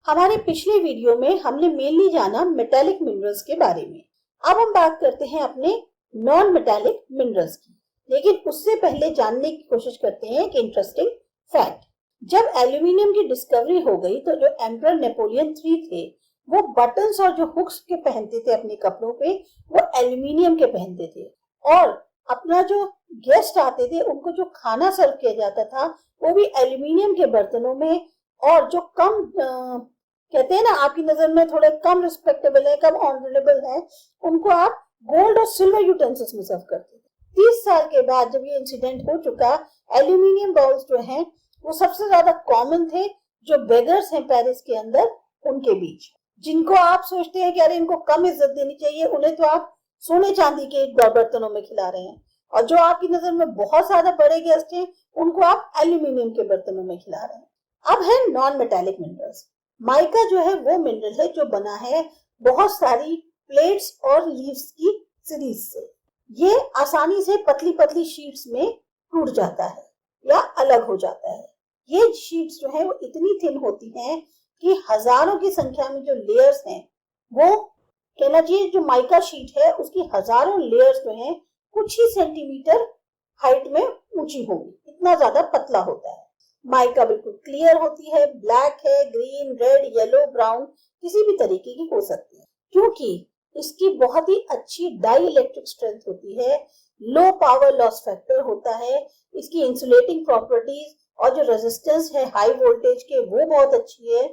हमारे पिछले वीडियो में हमने मेनली जाना मेटालिक मिनरल्स के बारे में। अब हम बात करते हैं अपने नॉन मेटालिक मिनरल्स की, लेकिन उससे पहले जानने की कोशिश करते हैं एक इंटरेस्टिंग फैक्ट। जब एल्यूमिनियम की डिस्कवरी हो गई तो जो एम्परर नेपोलियन III थे वो बटन्स और जो हुक्स के पहनते थे अपने कपड़ों पे वो एल्यूमिनियम के पहनते थे, और अपना जो गेस्ट आते थे उनको जो खाना सर्व किया जाता था वो भी एल्यूमिनियम के बर्तनों में, और जो कम कहते हैं ना आपकी नजर में थोड़े कम रिस्पेक्टेबल है, कम ऑनरेबल है, उनको आप गोल्ड और सिल्वर यूटेंसिल्स में सर्व करते थे। 30 साल के बाद जब ये इंसिडेंट हो चुका, एल्यूमिनियम बाउल्स जो हैं वो सबसे ज्यादा कॉमन थे जो बेगर्स हैं पेरिस के अंदर उनके बीच, जिनको आप सोचते हैं कि अरे इनको कम इज्जत देनी चाहिए, उन्हें तो आप सोने चांदी के बर्तनों में खिला रहे हैं, और जो आपकी नजर में बहुत ज्यादा बड़े गेस्ट हैं उनको आप एल्यूमिनियम के बर्तनों में खिला रहे हैं। अब है नॉन मेटालिक मिनरल्स। माइका जो है वो मिनरल है जो बना है बहुत सारी प्लेट्स और लीव्स की सीरीज से। ये आसानी से पतली पतली शीट्स में टूट जाता है या अलग हो जाता है। ये शीट्स जो है वो इतनी थिन होती हैं कि हजारों की संख्या में जो लेयर्स हैं, वो कहना चाहिए जो माइका शीट है उसकी हजारों लेयर्स जो हैं कुछ ही सेंटीमीटर हाइट में ऊंची होगी, इतना ज्यादा पतला होता है। माइका बिल्कुल क्लियर होती है, ब्लैक है, ग्रीन, रेड, येलो, ब्राउन किसी भी तरीके की हो सकती है, क्योंकि इसकी बहुत ही अच्छी डाई इलेक्ट्रिक स्ट्रेंथ होती है, लो पावर लॉस फैक्टर होता है, इसकी इंसुलेटिंग प्रॉपर्टीज और जो रेजिस्टेंस है हाई वोल्टेज के वो बहुत अच्छी है।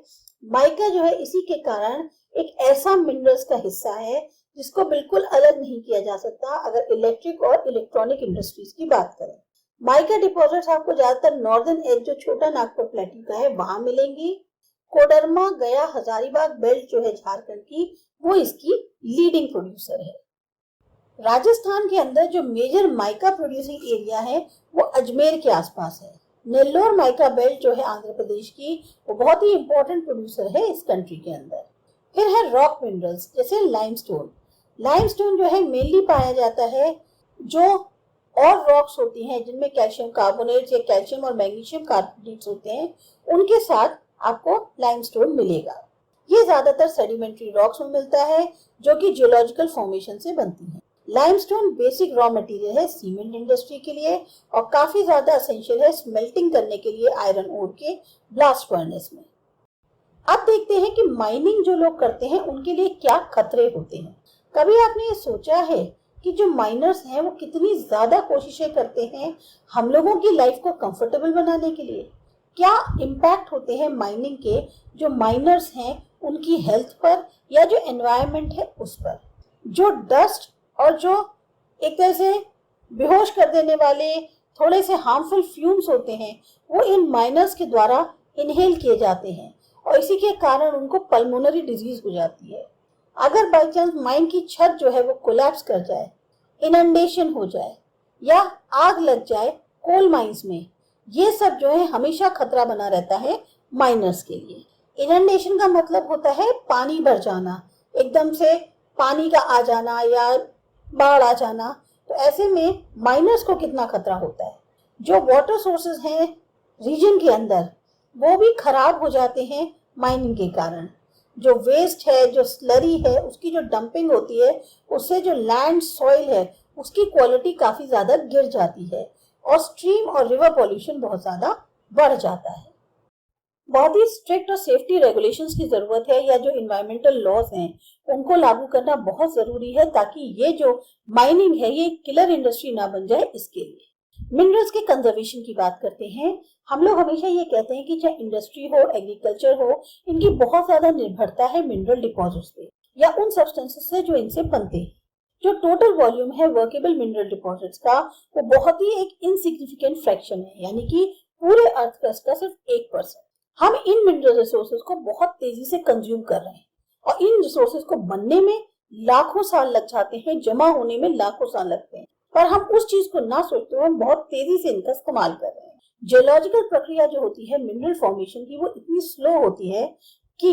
माइका जो है इसी के कारण एक ऐसा मिनरल्स का हिस्सा है जिसको बिल्कुल अलग नहीं किया जा सकता अगर इलेक्ट्रिक और इलेक्ट्रॉनिक इंडस्ट्रीज की बात करें। माइका डिपॉजिट्स आपको ज्यादातर नॉर्दर्न एज जो छोटा नागपुर प्लेटू का है वहां मिलेंगी। कोडरमा, गया, हजारीबाग बेल्ट जो है झारखंड की, वो इसकी लीडिंग प्रोड्यूसर है। राजस्थान के अंदर जो मेजर माइका प्रोड्यूसिंग एरिया है वो अजमेर के आसपास है। नेल्लोर माइका बेल्ट जो है आंध्र प्रदेश की, वो बहुत ही इंपॉर्टेंट प्रोड्यूसर है इस कंट्री के अंदर। फिर है रॉक मिनरल्स जैसे लाइमस्टोन। लाइमस्टोन जो है मेनली पाया जाता है जो और रॉक्स होती हैं जिनमें कैल्शियम कार्बोनेट या कैल्शियम और मैग्नीशियम कार्बोनेट्स होते हैं, उनके साथ आपको लाइमस्टोन मिलेगा। ये ज्यादातर सेडिमेंट्री रॉक्स में मिलता है जो कि जियोलॉजिकल फॉर्मेशन से बनती हैं। लाइमस्टोन बेसिक रॉ मटेरियल है सीमेंट इंडस्ट्री के लिए और काफी ज्यादा एसेंशियल है स्मेल्टिंग करने के लिए आयरन ओर के ब्लास्ट फर्नेस में। अब देखते हैं कि माइनिंग जो लोग करते हैं उनके लिए क्या खतरे होते हैं। कभी आपने ये सोचा है कि जो माइनर्स हैं वो कितनी ज्यादा कोशिशें करते हैं हम लोगों की लाइफ को कंफर्टेबल बनाने के लिए? क्या इम्पैक्ट होते हैं माइनिंग के जो माइनर्स हैं उनकी हेल्थ पर या जो एनवायरनमेंट है उस पर? जो डस्ट और जो एक तरह से बेहोश कर देने वाले थोड़े से हार्मफुल फ्यूम्स होते हैं वो इन माइनर्स के द्वारा इनहेल किए जाते हैं और इसी के कारण उनको पल्मोनरी डिजीज हो जाती है। अगर बाई चांस माइन की छत जो है वो कोलैप्स कर जाए, इनंडेशन हो जाए या आग लग जाए कोल माइंस में, ये सब जो है हमेशा खतरा बना रहता है माइनर्स के लिए। इनंडेशन का मतलब होता है पानी भर जाना, एकदम से पानी का आ जाना या बाढ़ आ जाना। तो ऐसे में माइनर्स को कितना खतरा होता है। जो वाटर सोर्सेज हैं रीजन के अंदर वो भी खराब हो जाते हैं माइनिंग के कारण। जो वेस्ट है, जो स्लरी है, उसकी जो डंपिंग होती है उससे जो लैंड सॉइल है उसकी क्वालिटी काफी ज्यादा गिर जाती है और स्ट्रीम और रिवर पॉल्यूशन बहुत ज्यादा बढ़ जाता है। बहुत ही स्ट्रिक्ट और सेफ्टी रेगुलेशंस की जरूरत है या जो इन्वायरमेंटल लॉज हैं उनको लागू करना बहुत जरूरी है ताकि ये जो माइनिंग है ये किलर इंडस्ट्री ना बन जाए। इसके लिए मिनरल्स के कंजर्वेशन की बात करते हैं। हम लोग हमेशा ये कहते हैं कि चाहे इंडस्ट्री हो, एग्रीकल्चर हो, इनकी बहुत ज्यादा निर्भरता है मिनरल डिपॉजिट्स पे या उन सब्सटेंसेस से जो इनसे बनते हैं। जो टोटल वॉल्यूम है वर्केबल मिनरल डिपॉजिट्स का वो बहुत ही एक इनसिग्निफिकेंट फ्रैक्शन है, यानी कि पूरे अर्थ क्रस्ट का सिर्फ 1%। हम इन मिनरल रिसोर्सेज को बहुत तेजी से कंज्यूम कर रहे हैं और इन रिसोर्सेज को बनने में लाखों साल लग जाते हैं, जमा होने में लाखों साल लगते हैं, पर हम उस चीज को ना सोचते हुए हम बहुत तेजी से इनका इस्तेमाल कर रहे हैं। जियोलॉजिकल प्रक्रिया जो होती है मिनरल फॉर्मेशन की वो इतनी स्लो होती है कि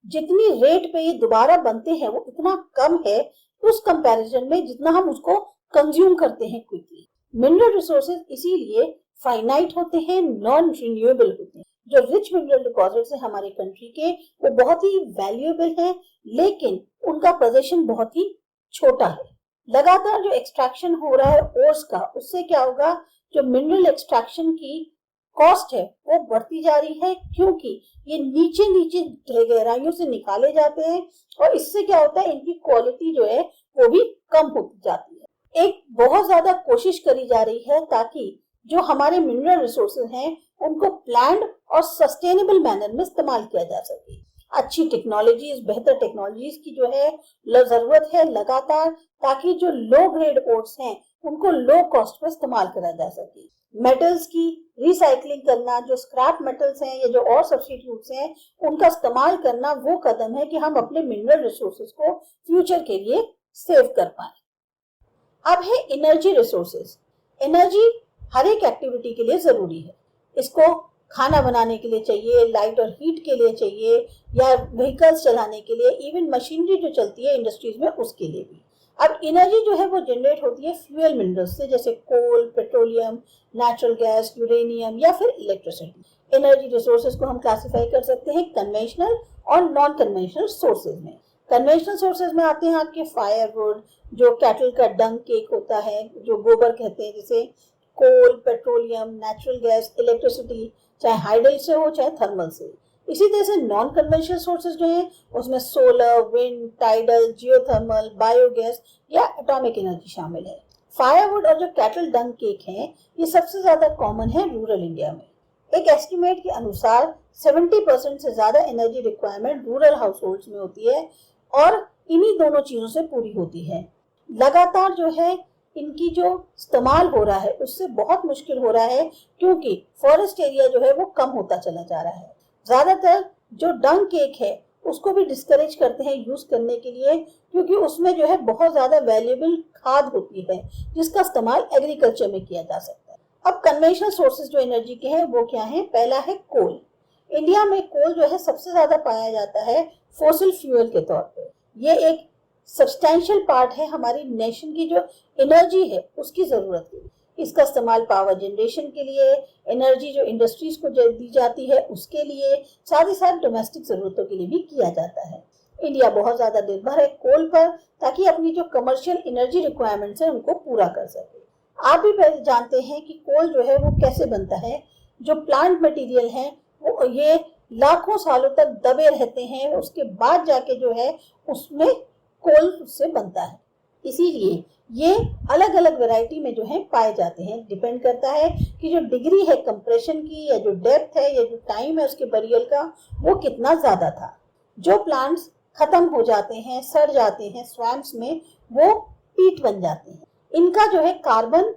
जितनी रेट पे ये दोबारा बनते हैं वो इतना कम है उस कंपैरिजन में जितना हम उसको कंज्यूम करते हैं क्विकली। मिनरल रिसोर्सेज इसीलिए फाइनाइट होते हैं, नॉन रिन्यूएबल होते हैं। जो रिच मिनरल डिपॉजिट्स है हमारे कंट्री के, वो बहुत ही वैल्यूएबल है, लेकिन उनका पोजीशन बहुत ही छोटा है। लगातार जो एक्सट्रैक्शन हो रहा है ओर्स का, उससे क्या होगा, जो मिनरल एक्सट्रैक्शन की कॉस्ट है वो बढ़ती जा रही है, क्योंकि ये नीचे नीचे गहराइयों से निकाले जाते हैं और इससे क्या होता है, इनकी क्वालिटी जो है वो भी कम होती जाती है। एक बहुत ज्यादा कोशिश करी जा रही है ताकि जो हमारे मिनरल रिसोर्सेज हैं उनको प्लान्ड और सस्टेनेबल मैनर में इस्तेमाल किया जा सके। अच्छी टेक्नोलॉजीज, बेहतर टेक्नोलॉजीज की जो है जरूरत है लगातार, ताकि जो लो ग्रेड ओर्स हैं उनको लो कॉस्ट में इस्तेमाल करा जा सके। मेटल्स की रिसाइकलिंग करना, जो स्क्रैप मेटल्स हैं या जो और सब्स्टिट्यूट्स हैं उनका इस्तेमाल करना, वो कदम है कि हम अपने मिनरल रिसोर्सेज को फ्यूचर के लिए सेव कर पाए। अब है एनर्जी रिसोर्सेज। एनर्जी हर एक एक्टिविटी के लिए जरूरी है। इसको खाना बनाने के लिए चाहिए, लाइट और हीट के लिए चाहिए, या व्हीकल्स चलाने के लिए, इवन मशीनरी जो चलती है इंडस्ट्रीज में उसके लिए भी। अब एनर्जी जो है वो जनरेट होती है फ्यूल मिनरल्स से, जैसे कोल, पेट्रोलियम, नेचुरल गैस, यूरेनियम या फिर इलेक्ट्रिसिटी। एनर्जी रिसोर्सेज को हम क्लासिफाई कर सकते हैं कन्वेंशनल और नॉन कन्वेंशनल सोर्सेज में। कन्वेंशनल सोर्सेज में आते हैं आपके फायरवुड, जो कैटल का डंग केक होता है, जो गोबर कहते हैं, जैसे कोल, पेट्रोलियम, नेचुरल गैस, इलेक्ट्रिसिटी, चाहे हाइडल से हो चाहे थर्मल से। इसी तरह से नॉन कन्वेंशनल सोर्सेज जो हैं उसमें solar, wind, tidal, geothermal, biogas या एटॉमिक एनर्जी शामिल है। फायरवुड और जो कैटल डंग केक हैं ये सबसे ज्यादा कॉमन है रूरल इंडिया में। एक एस्टिमेट के अनुसार 70% से ज्यादा energy requirement rural house holds में होती है और इन्हीं दोनों चीजों से पूरी होती है। लगातार जो है इनकी जो इस्तेमाल हो रहा है उससे बहुत मुश्किल हो रहा है, क्योंकि फॉरेस्ट एरिया जो है वो कम होता चला जा रहा है। ज्यादातर जो डंग केक है उसको भी डिस्करेज करते हैं यूज करने के लिए, क्योंकि उसमें जो है बहुत ज्यादा वैल्यूएबल खाद होती है जिसका इस्तेमाल एग्रीकल्चर में किया जा सकता है। अब कन्वेंशनल सोर्सेज जो एनर्जी के हैं वो क्या है? पहला है कोल। इंडिया में कोल जो है सबसे ज्यादा पाया जाता है फॉसिल फ्यूल के तौर पर। ये एक सब्सटैंशियल पार्ट है हमारी नेशन की जो एनर्जी है उसकी जरूरत है। इसका इस्तेमाल पावर जनरेशन के लिए, एनर्जी जो इंडस्ट्रीज को दी जाती है उसके लिए, साथ ही साथ डोमेस्टिक जरूरतों के लिए भी किया जाता है। इंडिया बहुत ज्यादा निर्भर है कोल पर, ताकि अपनी जो कमर्शियल एनर्जी रिक्वायरमेंट्स है उनको पूरा कर सके। आप भी पहले जानते हैं कि कोल जो है वो कैसे बनता है। जो प्लांट मटेरियल है वो ये लाखों सालों तक दबे रहते हैं, उसके बाद जाके जो है उसमें कोल से बनता है। इसीलिए ये अलग अलग वैरायटी में जो है पाए जाते हैं। डिपेंड करता है कि जो डिग्री है कंप्रेशन की, या जो डेप्थ है, या जो टाइम है उसके बरियल का, वो कितना ज्यादा था। जो प्लांट्स खत्म हो जाते हैं, सड़ जाते हैं स्वैम्प्स में, वो पीट बन जाते हैं। इनका जो है कार्बन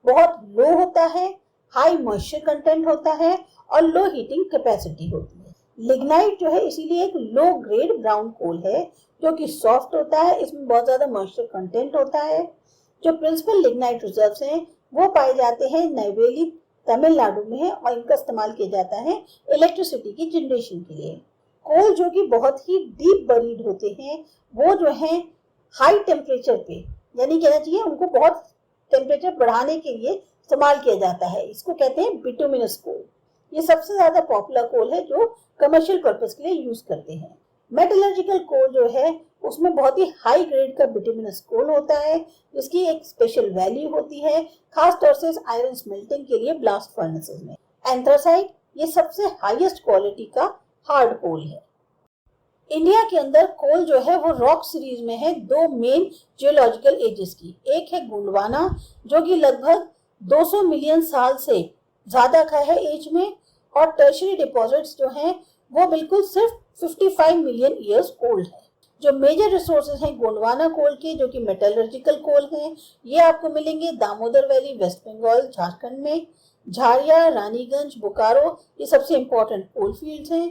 बहुत लो होता है, हाई मॉइस्चर कंटेंट होता है और लो हीटिंग कैपेसिटी होती है। लिग्नाइट जो है इसीलिए एक लो ग्रेड ब्राउन कोल है, जो कि सॉफ्ट होता है, इसमें बहुत ज्यादा मॉइस्चर कंटेंट होता है। जो प्रिंसिपल लिग्नाइट रिजर्व्स हैं वो पाए जाते हैं नैवेली, तमिलनाडु में है, और इनका इस्तेमाल किया जाता है इलेक्ट्रिसिटी की जनरेशन के लिए। कोल जो कि बहुत ही डीप बरीड होते हैं, वो जो है हाई टेम्परेचर पे, यानी कहना चाहिए उनको बहुत टेम्परेचर बढ़ाने के लिए इस्तेमाल किया जाता है। इसको कहते हैं बिटुमिनस कोल। ये सबसे ज्यादा पॉपुलर कोल है जो कमर्शियल पर्पस के लिए यूज करते हैं। मेटलर्जिकल कोल जो है उसमें बहुत ही हाई ग्रेड का बिटुमिनस कोल होता है, जिसकी एक स्पेशल वैल्यू होती है, खास तौर से आयरन स्मेल्टिंग के लिए ब्लास्ट फर्नेसेस में। एंथ्रासाइट ये सबसे हाईएस्ट क्वालिटी का हार्ड कोल है। इंडिया के अंदर कोल जो है वो रॉक सीरीज में है दो मेन जियोलॉजिकल एजेस की। एक है गोंडवाना, जो कि लगभग 200 मिलियन साल से ज्यादा का है एज में, और टर्शियरी डिपॉजिट्स जो हैं वो बिल्कुल सिर्फ 55 मिलियन ईयर्स ओल्ड है। जो मेजर रिसोर्सेज हैं गोंडवाना कोल के, जो कि मेटलर्जिकल कोल हैं, ये आपको मिलेंगे दामोदर वैली, वेस्ट बंगाल, झारखंड में। झारिया, रानीगंज, बोकारो ये सबसे इंपॉर्टेंट कोल फील्ड्स हैं।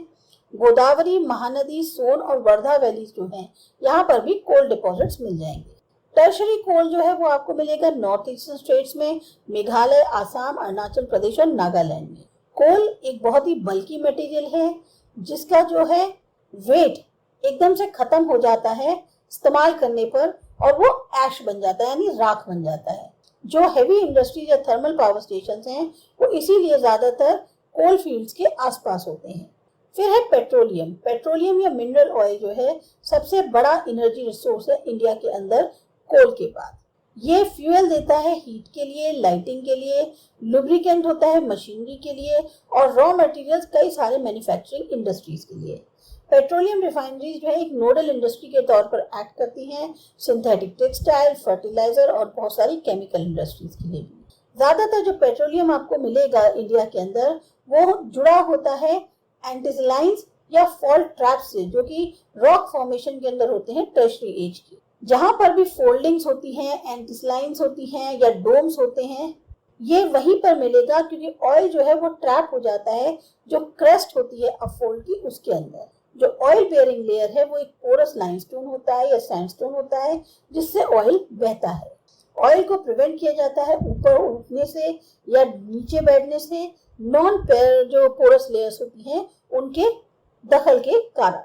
गोदावरी, महानदी, सोन और वर्धा वैलीज जो हैं यहाँ पर भी कोल डिपॉजिट्स मिल जाएंगे। टर्शरी कोल जो है वो आपको मिलेगा नॉर्थ ईस्टर्न स्टेट्स में, मेघालय, आसाम, अरुणाचल प्रदेश और नागालैंड में। कोल एक बहुत ही बल्की मटेरियल है, जिसका जो है वेट एकदम से खत्म हो जाता है इस्तेमाल करने पर, और वो ऐश बन जाता है, यानी राख बन जाता है। जो हेवी इंडस्ट्रीज या थर्मल पावर स्टेशन हैं वो इसीलिए ज्यादातर कोल फील्ड्स के आसपास होते हैं। फिर है पेट्रोलियम। पेट्रोलियम या मिनरल ऑयल जो है सबसे बड़ा एनर्जी रिसोर्स है इंडिया के अंदर कोल के बाद। ये फ्यूल देता है हीट के लिए, लाइटिंग के लिए, लुब्रिकेंट होता है मशीनरी के लिए और रॉ मटेरियल्स कई सारे मैन्युफैक्चरिंग इंडस्ट्रीज के लिए। पेट्रोलियम रिफाइनरीज जो है एक नोडल इंडस्ट्री के तौर पर एक्ट करती हैं सिंथेटिक टेक्सटाइल, फर्टिलाइजर और बहुत सारी केमिकल इंडस्ट्रीज के लिए भी। ज्यादातर जो पेट्रोलियम आपको मिलेगा इंडिया के अंदर वो जुड़ा होता है एंटिसलाइंस या फॉल्ट ट्रैप से, जो कि रॉक फॉर्मेशन के अंदर होते हैं टर्शरी एज की। जहां पर भी फोल्डिंग्स होती हैं, एंटिसलाइंस होती हैं या डोम्स होते हैं, ये वहीं पर मिलेगा क्योंकि ऑयल जो है वो ट्रैप हो जाता है जो क्रस्ट होती है अपफोल्ड की उसके अंदर। जो ऑयल बेयरिंग लेयर है वो एक पोरस लाइमस्टोन होता है या सैंडस्टोन होता है जिससे ऑयल बहता है। ऑयल को प्रिवेंट किया जाता है ऊपर उठने से या नीचे बैठने से नॉन जो पोरस लेयर्स होती हैं उनके दखल के कारण।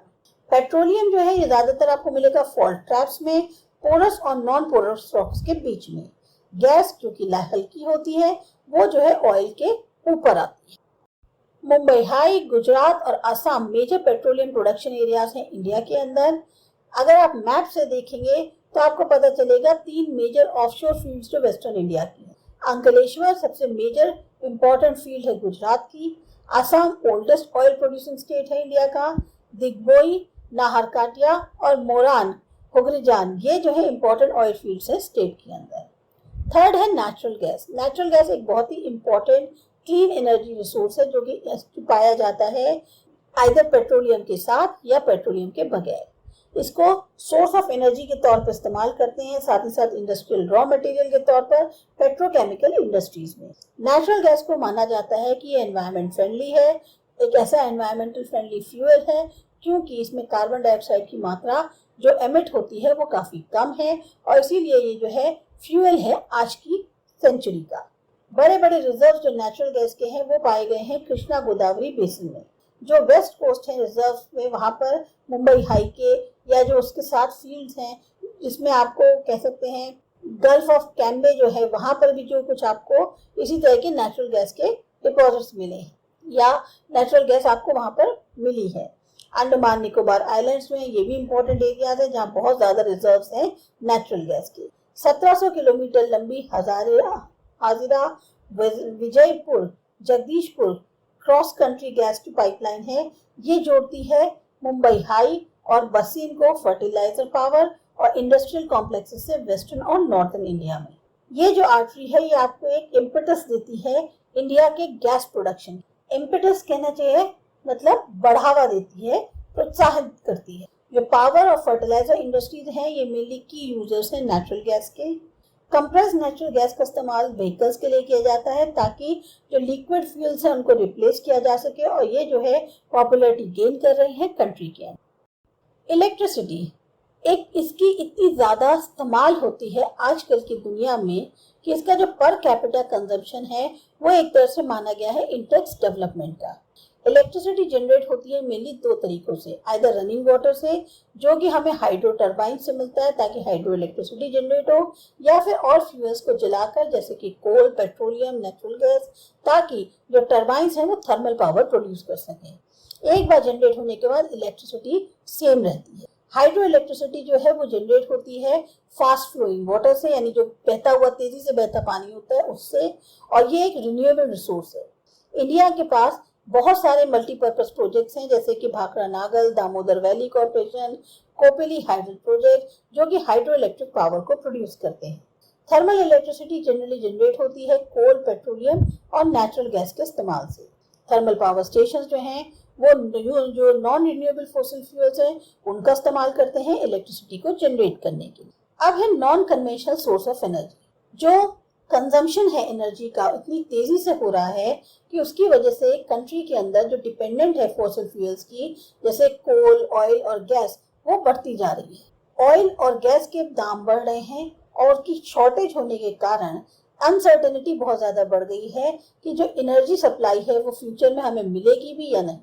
पेट्रोलियम जो है ये ज्यादातर आपको मिलेगा फॉल्ट ट्रैप्स में, पोरस और नॉन पोरस रॉक्स के बीच में। गैस जो कि हल्की होती है वो जो है ऑयल के ऊपर आती है। मुंबई हाई, गुजरात और Assam major petroleum production areas हैं इंडिया के अंदर। अगर आप मैप से देखेंगे तो आपको पता चलेगा 3 मेजर ऑफशोर फील्ड्स जो वेस्टर्न इंडिया की हैं। अंकलेश्वर सबसे मेजर इंपॉर्टेंट फील्ड है गुजरात की। Assam oldest oil producing state है इंडिया का। दिग्बोई, नाहरकाटिया और मोरान हुगरीजान ये जो है इंपॉर्टेंट ऑयल फील्ड्स है स्टेट के अंदर। थर्ड है नेचुरल गैस। नेचुरल गैस एक बहुत ही इंपॉर्टेंट क्लीन एनर्जी रिसोर्स है जो कि पाया जाता है आइदर पेट्रोलियम के साथ या पेट्रोलियम के बगैर। इसको सोर्स ऑफ एनर्जी के तौर पर इस्तेमाल करते हैं, साथ ही साथ इंडस्ट्रियल रॉ मटेरियल के तौर पर पेट्रोकेमिकल इंडस्ट्रीज में। नेचुरल गैस को माना जाता है कि ये एनवायरमेंट फ्रेंडली है, एक ऐसा एनवायरमेंटल फ्रेंडली फ्यूल है क्योंकि इसमें कार्बन डाइऑक्साइड की मात्रा जो एमिट होती है वो काफी कम है और इसीलिए ये जो है फ्यूल है आज की सेंचुरी का। बड़े बड़े रिजर्व जो नेचुरल गैस के हैं वो पाए गए हैं कृष्णा गोदावरी बेसिन में। जो वेस्ट कोस्ट है रिजर्व में वहां पर मुंबई हाई के या जो उसके साथ फील्ड्स हैं जिसमें आपको कह सकते हैं गल्फ ऑफ कैम्बे जो है वहां पर भी जो कुछ आपको इसी तरह के नेचुरल गैस के डिपॉजिट्स मिले हैं या नेचुरल गैस आपको वहां पर मिली है। अंडमान निकोबार आइलैंड्स में ये भी इंपॉर्टेंट एरियाज है जहाँ बहुत ज्यादा रिजर्व्स हैं नेचुरल गैस के। 1700 किलोमीटर लंबी Hazira Vijaypur Jagdishpur cross country gas की पाइपलाइन है। ये जोड़ती है मुंबई हाई और बसीन को फर्टिलाइजर पावर और इंडस्ट्रियल कॉम्प्लेक्सेस से वेस्टर्न और नॉर्थन इंडिया में। ये जो आर्टरी है ये आपको एक इम्पेटस देती है इंडिया के गैस प्रोडक्शन। इम्पेटस कहना चाहिए मतलब बढ़ावा देती है, प्रोत्साहित करती है। जो पावर और फर्टिलाइजर इंडस्ट्रीज हैं ये मेनली की यूजर्स हैं नेचुरल गैस के। कंप्रेस्ड नेचुरल गैस का इस्तेमाल व्हीकल्स के लिए किया जाता है ताकि जो लिक्विड फ्यूल्स हैं उनको रिप्लेस किया जा सके और ये जो है पॉपुलैरिटी गेन कर रही है कंट्री के अंदर। इलेक्ट्रिसिटी एक इसकी इतनी ज्यादा इस्तेमाल होती है आजकल की दुनिया में कि इसका जो पर कैपिटा कंजम्पशन है वो एक तरह से माना गया है इंडेक्स डेवलपमेंट का। इलेक्ट्रिसिटी जनरेट होती है मेनली 2 तरीकों से, आइदर रनिंग वाटर से जो कि हमें हाइड्रो टर्बाइन से मिलता है ताकि हाइड्रो इलेक्ट्रिसिटी जनरेट हो, या फिर और फ्यूल्स को जलाकर जैसे कि कोल, पेट्रोलियम, नेचुरल गैस, ताकि जो टर्बाइंस हैं वो थर्मल पावर प्रोड्यूस कर सकें। एक बार जनरेट होने के बाद इलेक्ट्रिसिटी सेम रहती है। हाइड्रो इलेक्ट्रिसिटी जो है वो जनरेट होती है फास्ट फ्लोइंग वाटर से, यानी जो बहता हुआ तेजी से बहता पानी होता है उससे, और ये एक रिन्यूएबल रिसोर्स है। इंडिया के पास बहुत सारे मल्टीपर्पज प्रोजेक्ट्स हैं जैसे कि Bhakra Nangal, Damodar valley corporation, Kopili hydro project जो कि हाइड्रो इलेक्ट्रिक पावर को प्रोड्यूस करते हैं। थर्मल इलेक्ट्रिसिटी जनरली जनरेट होती है कोल, पेट्रोलियम और नेचुरल गैस के इस्तेमाल से। थर्मल पावर स्टेशन जो हैं वो जो नॉन रिन्यूएबल फॉसिल फ्यूल्स हैं उनका इस्तेमाल करते हैं इलेक्ट्रिसिटी को जनरेट करने के लिए। अब है non conventional source of energy. जो कंजम्पशन है एनर्जी का इतनी तेजी से हो रहा है कि उसकी वजह से कंट्री के अंदर जो डिपेंडेंट है फॉसिल फ्यूल्स की जैसे कोल, ऑयल और गैस वो बढ़ती जा रही है। ऑयल और गैस के दाम बढ़ रहे हैं और उसकी शॉर्टेज होने के कारण अनसर्टेनिटी बहुत ज्यादा बढ़ गई है कि जो एनर्जी सप्लाई है वो फ्यूचर में हमें मिलेगी भी या नहीं,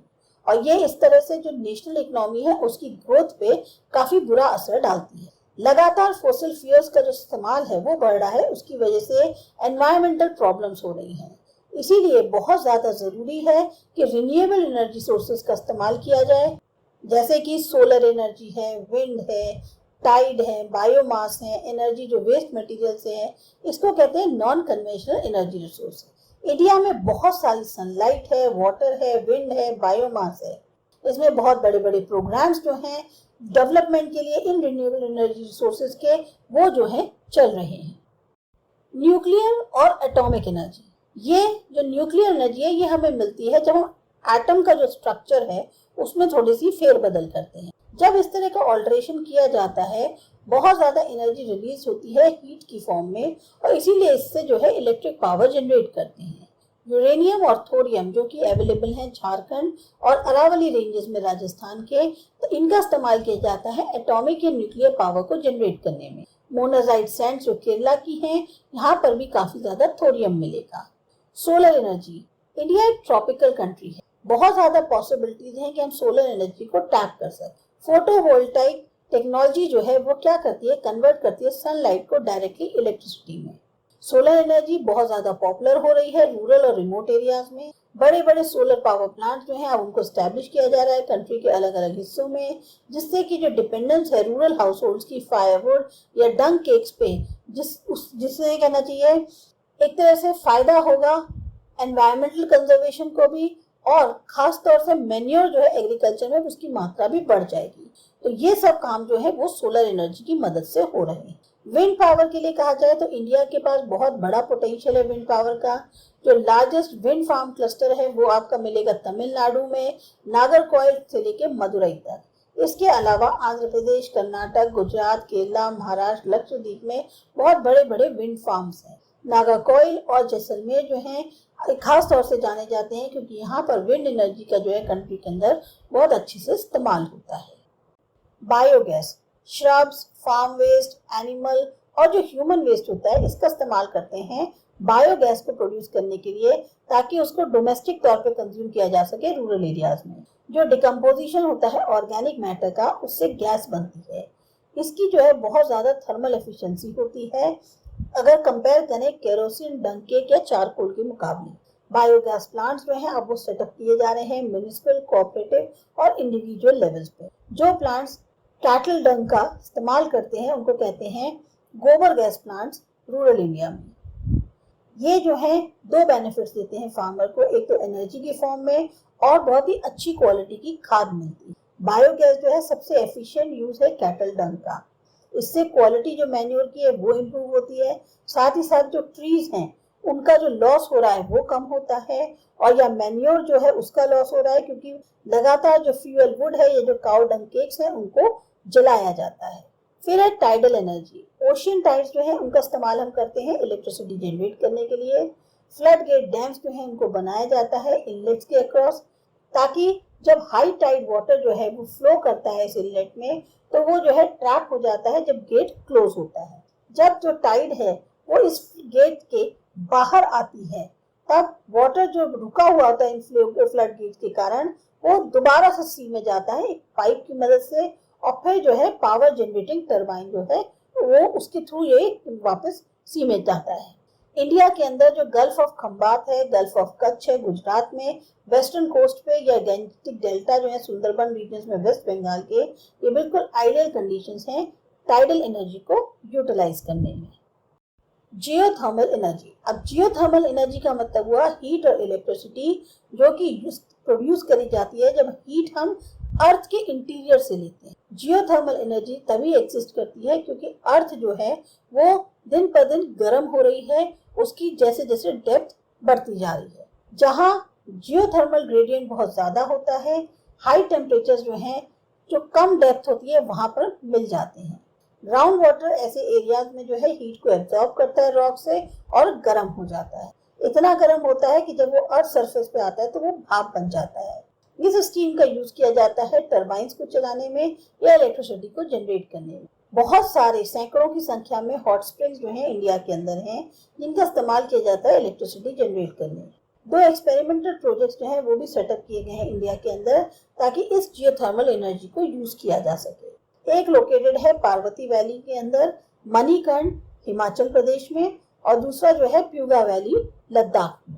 और ये इस तरह से जो नेशनल इकोनॉमी है उसकी ग्रोथ पे काफी बुरा असर डालती है। लगातार फॉसिल फ्यूल्स का जो इस्तेमाल है वो बढ़ रहा है, उसकी वजह से एनवायरमेंटल प्रॉब्लम्स हो रही हैं। इसीलिए बहुत ज्यादा जरूरी है कि रिन्यूएबल एनर्जी सोर्सेज का इस्तेमाल किया जाए, जैसे कि सोलर एनर्जी है, विंड है, टाइड है, बायोमास है, एनर्जी जो वेस्ट मटेरियल से है, इसको कहते हैं non conventional energy resource. India में बहुत सारी सनलाइट है, वाटर है, विंड है, बायोमास है। इसमें बहुत बड़े बड़े प्रोग्राम्स जो हैं डेवलपमेंट के लिए इन रिन्यूएबल एनर्जी रिसोर्सेज के, वो जो है चल रहे हैं। न्यूक्लियर और एटॉमिक एनर्जी, ये जो न्यूक्लियर एनर्जी है ये हमें मिलती है जब हम एटम का जो स्ट्रक्चर है उसमें थोड़ी सी फेरबदल करते हैं। जब इस तरह का ऑल्टरेशन किया जाता है, बहुत ज्यादा एनर्जी रिलीज होती है हीट की फॉर्म में, और इसीलिए इससे जो है इलेक्ट्रिक पावर जनरेट करते हैं। यूरेनियम और थोरियम जो कि अवेलेबल हैं झारखंड और अरावली रेंजेस में राजस्थान के, तो इनका इस्तेमाल किया जाता है एटॉमिक या न्यूक्लियर पावर को जनरेट करने में। मोनाजाइट सैंड जो केरला की हैं, यहाँ पर भी काफी ज्यादा थोरियम मिलेगा। सोलर एनर्जी, इंडिया एक ट्रॉपिकल कंट्री है, बहुत ज्यादा पॉसिबिलिटीज हैं कि हम सोलर एनर्जी को टैप कर सकें। फोटोवोल्टाइक टेक्नोलॉजी जो है वो क्या करती है, कन्वर्ट करती है सनलाइट को डायरेक्टली इलेक्ट्रिसिटी में। सोलर एनर्जी बहुत ज्यादा पॉपुलर हो रही है रूरल और रिमोट एरियाज में। बड़े बड़े सोलर पावर प्लांट जो हैं अब उनको स्टैब्लिश किया जा रहा है कंट्री के अलग अलग हिस्सों में, जिससे कि जो डिपेंडेंस है रूरल हाउसहोल्ड्स की फायरवुड या डंग केक्स पे, जिससे कहना चाहिए एक तरह से फायदा होगा एनवायरमेंटल कंजर्वेशन को भी, और खास तौर से मैन्योर जो है एग्रीकल्चर में उसकी मात्रा भी बढ़ जाएगी। तो ये सब काम जो है वो सोलर एनर्जी की मदद से हो रहे हैं। विंड पावर के लिए कहा जाए तो इंडिया के पास बहुत बड़ा पोटेंशियल है विंड पावर का। जो लार्जेस्ट विंड फार्म क्लस्टर है वो आपका मिलेगा तमिलनाडु में, नागरकोइल से लेके मदुरई तक। इसके अलावा आंध्र प्रदेश, कर्नाटक, गुजरात, केरला, महाराष्ट्र, लक्षद्वीप में बहुत बड़े बड़े विंड फार्म्स हैं। नागरकोइल और जैसलमेर जो हैं खास तौर से जाने जाते हैं क्योंकि यहाँ पर विंड एनर्जी का जो है कंट्री के अंदर बहुत अच्छे से इस्तेमाल होता है। Biogas, shrubs, farm waste, animal और जो ह्यूमन वेस्ट होता है इसका इस्तेमाल करते हैं बायोगैस को प्रोड्यूस करने के लिए, ताकि उसको डोमेस्टिक तौर पे कंज्यूम किया जा सके रूरल एरियाज में। जो डिकम्पोजिशन होता है ऑर्गेनिक मैटर का, उससे गैस बनती है। इसकी जो है बहुत ज्यादा थर्मल एफिशिएंसी होती है अगर कंपेयर करें केरोसिन, डंकेक या चारकोल के मुकाबले। बायोगैस प्लांट्स जो हैं अब वो सेटअप किए जा रहे हैं म्युनिसिपल, कोऑपरेटिव और इंडिविजुअल लेवल्स पे। जो प्लांट्स कैटल डंग का इस्तेमाल करते हैं उनको कहते हैं गोबर गैस प्लांट्स रूरल इंडिया में। ये जो है दो बेनिफिट्स देते हैं फार्मर को, एक तो एनर्जी की फॉर्म में और बहुत ही अच्छी क्वालिटी की खाद मिलती है। बायोगैस जो है सबसे एफिशिएंट यूज है कैटल डंग का, इससे क्वालिटी जो मैन्योर की है वो इम्प्रूव होती है। साथ ही साथ जो ट्रीज हैं उनका जो लॉस हो रहा है वो कम होता है, और या मैन्योर जो है उसका लॉस हो रहा है क्योंकि लगातार जो फ्यूअल वुड है, ये जो काउ डंग केक्स हैं उनको जलाया जाता है। फिर है टाइडल एनर्जी। ओशियन टाइड्स जो है उनका इस्तेमाल हम करते हैं इलेक्ट्रिसिटी जनरेट करने के लिए। फ्लड गेट डैम्स जो है उनको बनाया जाता है इनलेट्स के अक्रॉस, ताकि जब हाई टाइड वाटर जो है वो फ्लो करता है इस इनलेट में तो वो जो है ट्रैप हो जाता है जब गेट क्लोज होता है। जब जो टाइड है वो इस गेट के बाहर आती है, तब वाटर जो रुका हुआ होता है इन फ्लड गेट के कारण वो दोबारा से सी में जाता है एक पाइप की मदद से, और फिर जो है पावर जनरेटिंग टरबाइन जो है वो उसके थ्रू ये वापस सी में जाता है। इंडिया के अंदर जो गल्फ ऑफ खंबात है, गल्फ ऑफ कच्छ है गुजरात में, वेस्टर्न कोस्ट पे या गैंजेटिक डेल्टा जो है सुंदरबन रीजन में वेस्ट बंगाल के, ये बिल्कुल आइडियल कंडीशंस हैं टाइडल एनर्जी को यूटिलाइज करने में। Geothermal energy. अब जियोथर्मल एनर्जी का मतलब हुआ हीट और इलेक्ट्रिसिटी जो कि प्रोड्यूस करी जाती है जब हीट हम अर्थ के इंटीरियर से लेते हैं। जियोथर्मल एनर्जी तभी एग्जिस्ट करती है क्योंकि अर्थ जो है वो दिन पर दिन गर्म हो रही है, उसकी जैसे जैसे डेप्थ बढ़ती जा रही है। जहाँ जियोथर्मल ग्रेडियंट बहुत ज्यादा होता है, हाई टेम्परेचर जो है जो कम डेप्थ होती है वहां पर मिल जाते हैं। ग्राउंड वाटर ऐसे एरियाज में जो है हीट को एब्जॉर्ब करता है रॉक से और गर्म हो जाता है। इतना गर्म होता है कि जब वो अर्थ सरफेस पे आता है तो वो भाप बन जाता है। इस स्टीम का यूज किया जाता है टरबाइंस को चलाने में या इलेक्ट्रिसिटी को जनरेट करने में। बहुत सारे सैकड़ों की संख्या में हॉट स्प्रिंग्स जो है इंडिया के अंदर हैं जिनका इस्तेमाल किया जाता है इलेक्ट्रिसिटी जनरेट करने में। 2 एक्सपेरिमेंटल प्रोजेक्ट्स जो हैं वो भी सेटअप किए गए हैं इंडिया के अंदर ताकि इस जियोथर्मल एनर्जी को यूज किया जा सके। एक लोकेटेड है पार्वती वैली के अंदर, मणिकर्ण हिमाचल प्रदेश में, और दूसरा जो है प्यूगा वैली लद्दाख में।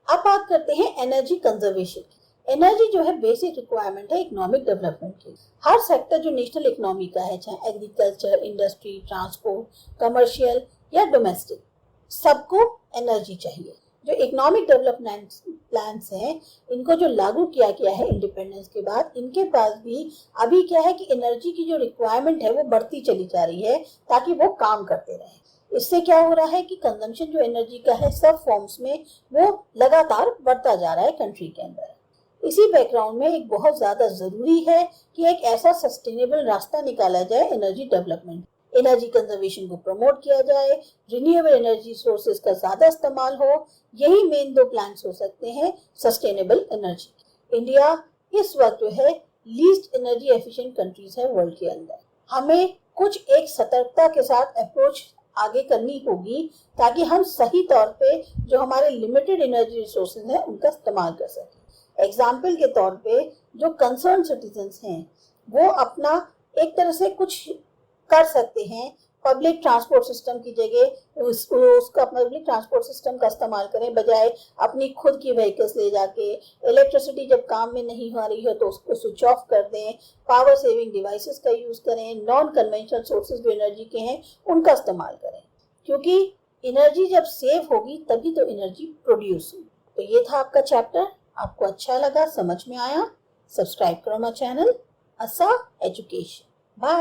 अब बात करते हैं एनर्जी कंजर्वेशन की। एनर्जी जो है बेसिक रिक्वायरमेंट है इकोनॉमिक डेवलपमेंट की। हर सेक्टर जो नेशनल इकोनॉमी का है, चाहे एग्रीकल्चर, इंडस्ट्री, ट्रांसपोर्ट, कमर्शियल या डोमेस्टिक, सबको एनर्जी चाहिए। जो इकोनॉमिक डेवलपमेंट प्लान्स हैं, इनको जो लागू किया गया है इंडिपेंडेंस के बाद, इनके पास भी अभी क्या है कि एनर्जी की जो रिक्वायरमेंट है वो बढ़ती चली जा रही है ताकि वो काम करते रहे। इससे क्या हो रहा है कि कंजम्पशन जो एनर्जी का है सब फॉर्म्स में वो लगातार बढ़ता जा रहा है कंट्री के अंदर। इसी बैकग्राउंड में एक बहुत ज्यादा जरूरी है कि एक ऐसा सस्टेनेबल रास्ता निकाला जाए एनर्जी डेवलपमेंट। एनर्जी कंजर्वेशन को प्रमोट किया जाए, रिन्यूएबल एनर्जी सोर्सेज का ज्यादा इस्तेमाल हो, यही मेन दो प्लान्स हो सकते हैं सस्टेनेबल एनर्जी। इंडिया इस वक्त जो है लीस्ट एनर्जी एफिशिएंट कंट्रीज है वर्ल्ड के अंदर। हमें कुछ एक सतर्कता के साथ अप्रोच आगे करनी होगी ताकि हम सही तौर पे जो हमारे लिमिटेड एनर्जी रिसोर्सेज हैं उनका इस्तेमाल कर सकें। एग्जाम्पल के तौर पे जो कंसर्न सिटीजन्स हैं वो अपना एक तरह से कुछ कर सकते हैं। पब्लिक ट्रांसपोर्ट सिस्टम की जगह उसका पब्लिक ट्रांसपोर्ट सिस्टम का इस्तेमाल करें, बजाय अपनी खुद की व्हीकल्स ले जाके। इलेक्ट्रिसिटी जब काम में नहीं हो रही है तो उसको स्विच ऑफ कर दें। पावर सेविंग डिवाइसेस का यूज करें। नॉन कन्वेंशनल सोर्सेज जो एनर्जी के हैं उनका इस्तेमाल करें, क्योंकि एनर्जी जब सेव होगी तभी तो एनर्जी प्रोड्यूस होगी। तो ये था आपका चैप्टर। आपको अच्छा लगा, समझ में आया? सब्सक्राइब करो माय चैनल आसा एजुकेशन। बाय।